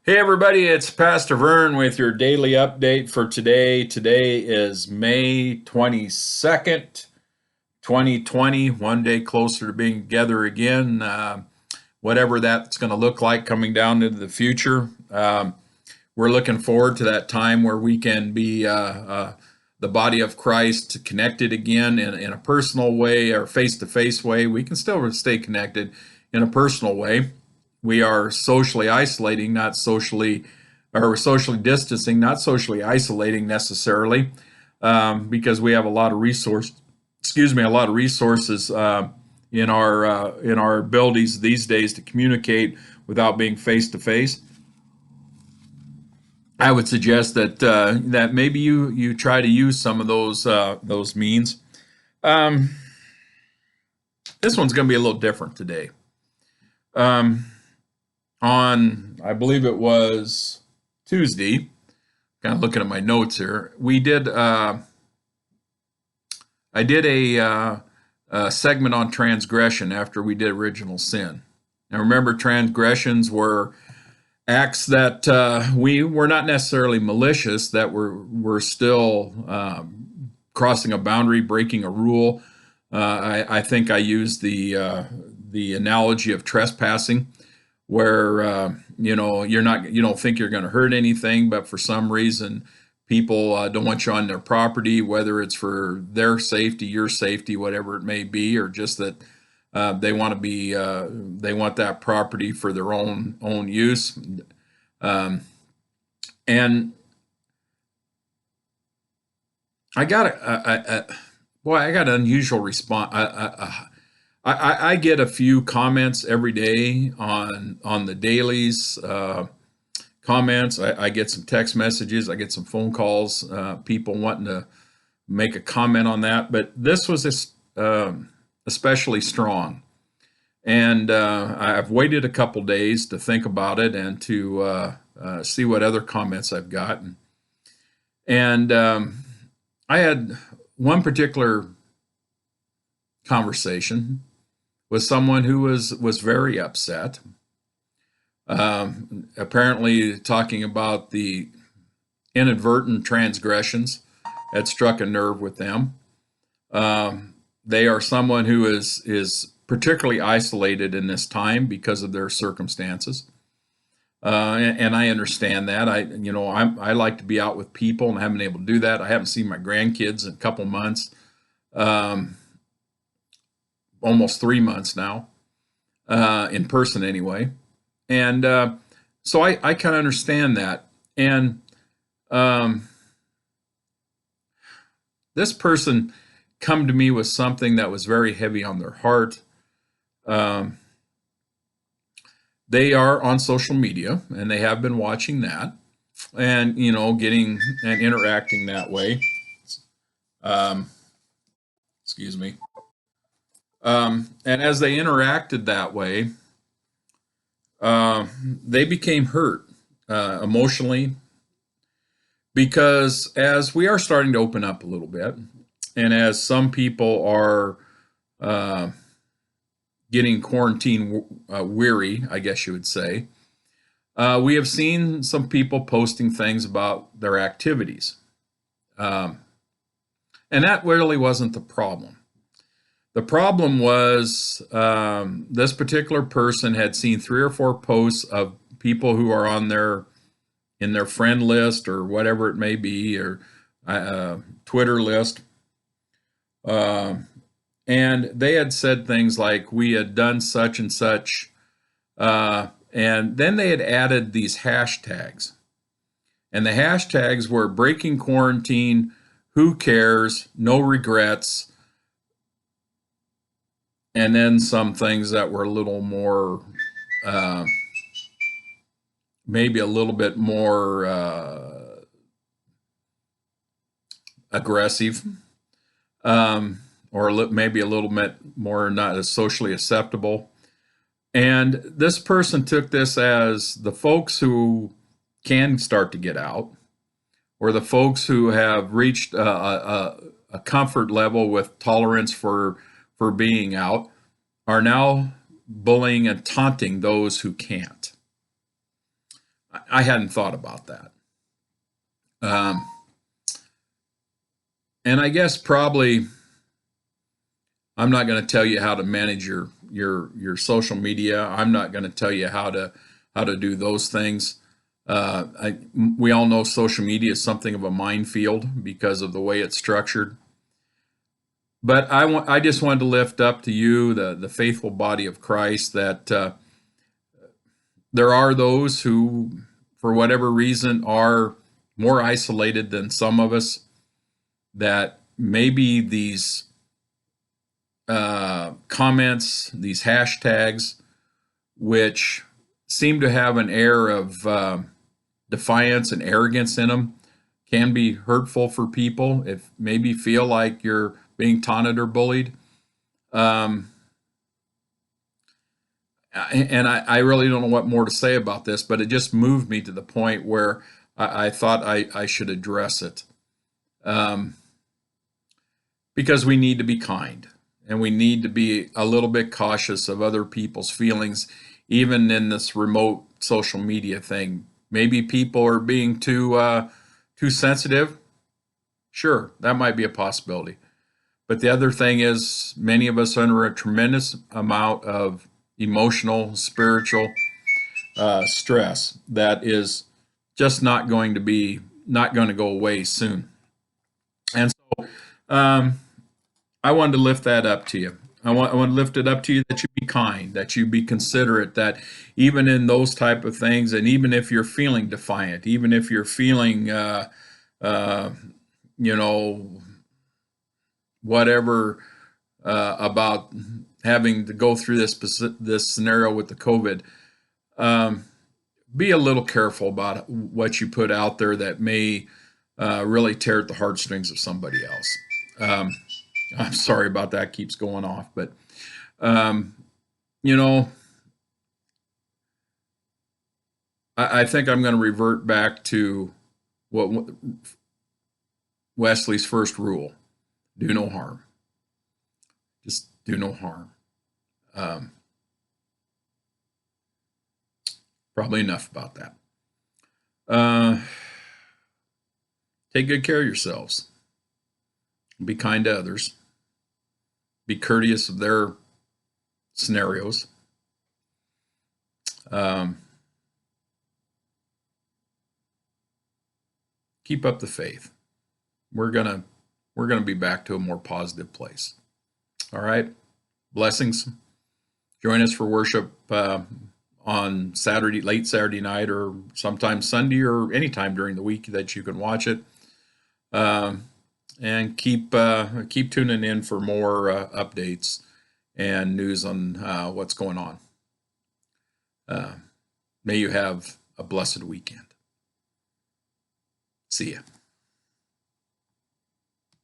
Hey everybody, it's Pastor Vern with your daily update for today. Today is May 22nd, 2020, one day closer to being together again. Whatever that's going to look like coming down into the future. We're looking forward to that time where we can be the body of Christ connected again in a personal way or face to face way. We can still stay connected in a personal way. We are socially isolating, not socially, or socially distancing, not socially isolating necessarily, because we have a lot of a lot of resources in our abilities these days to communicate without being face to face. I would suggest that maybe you try to use some of those means. Um, this one's going to be a little different today. Um, on I believe it was Tuesday. Kind of looking at my notes here. We did. I did a segment on transgression after we did original sin. Now remember, transgressions were acts that we were not necessarily malicious, that were still crossing a boundary, breaking a rule. I think I used the analogy of trespassing, where you don't think you're going to hurt anything, but for some reason people don't want you on their property, whether it's for their safety, your safety, whatever it may be, or just that they want that property for their own use. Um, and I got I got an unusual response. I get a few comments every day on the dailies, comments. I get some text messages. I get some phone calls. People wanting to make a comment on that, but this was especially strong. And I've waited a couple days to think about it and to see what other comments I've gotten. And I had one particular conversation with someone who was very upset. Apparently, talking about the inadvertent transgressions that struck a nerve with them. They are someone who is particularly isolated in this time because of their circumstances. And I understand that. I like to be out with people, and I haven't been able to do that. I haven't seen my grandkids in a couple months, almost 3 months now, in person anyway. And so I kind of understand that. And this person come to me with something that was very heavy on their heart. Um, they are on social media, and they have been watching that, and getting and interacting that way. Um, excuse me. And as they interacted that way, they became hurt emotionally, because as we are starting to open up a little bit, and as some people are uh, getting quarantine weary, I guess you would say, we have seen some people posting things about their activities. Um, and that really wasn't the problem. The problem was this particular person had seen 3 or 4 posts of people who are on in their friend list or whatever it may be, or Twitter list. Uh, and they had said things like, we had done such and such. And then they had added these hashtags. And the hashtags were breaking quarantine, who cares, no regrets, and then some things that were a little more, uh, maybe a little bit more aggressive, or maybe a little bit more not as socially acceptable. And this person took this as the folks who can start to get out, or the folks who have reached a comfort level with tolerance for being out, are now bullying and taunting those who can't. I hadn't thought about that. Um, and I guess probably I'm not going to tell you how to manage your social media. I'm not going to tell you how to do those things. We all know social media is something of a minefield because of the way it's structured. But I just wanted to lift up to you the faithful body of Christ that there are those who, for whatever reason, are more isolated than some of us. That maybe these comments, these hashtags, which seem to have an air of defiance and arrogance in them, can be hurtful for people if maybe feel like you're being taunted or bullied. Um, and I really don't know what more to say about this, but it just moved me to the point where I thought I should address it. Um, because we need to be kind and we need to be a little bit cautious of other people's feelings, even in this remote social media thing. Maybe people are being too sensitive. Sure, that might be a possibility. But the other thing is, many of us are under a tremendous amount of emotional, spiritual stress that is just not going to go away soon. And so, I wanted to lift that up to you. I want to lift it up to you that you be kind, that you be considerate, that even in those type of things, and even if you're feeling defiant, even if you're feeling, uh, you know, whatever about having to go through this scenario with the COVID, um, be a little careful about what you put out there that may really tear at the heartstrings of somebody else. Um, I'm sorry about that. Keeps going off, but um, you know, I think I'm going to revert back to what Wesley's first rule: do no harm. Just do no harm. Um, Probably enough about that. Uh, Take good care of yourselves. Be kind to others. Be courteous of their scenarios. Um, keep up the faith. We're gonna we're gonna be back to a more positive place. All right. Blessings. Join us for worship on Saturday, late Saturday night, or sometime Sunday, or anytime during the week that you can watch it. Um, and keep tuning in for more updates and news on what's going on. Uh, May you have a blessed weekend. See ya.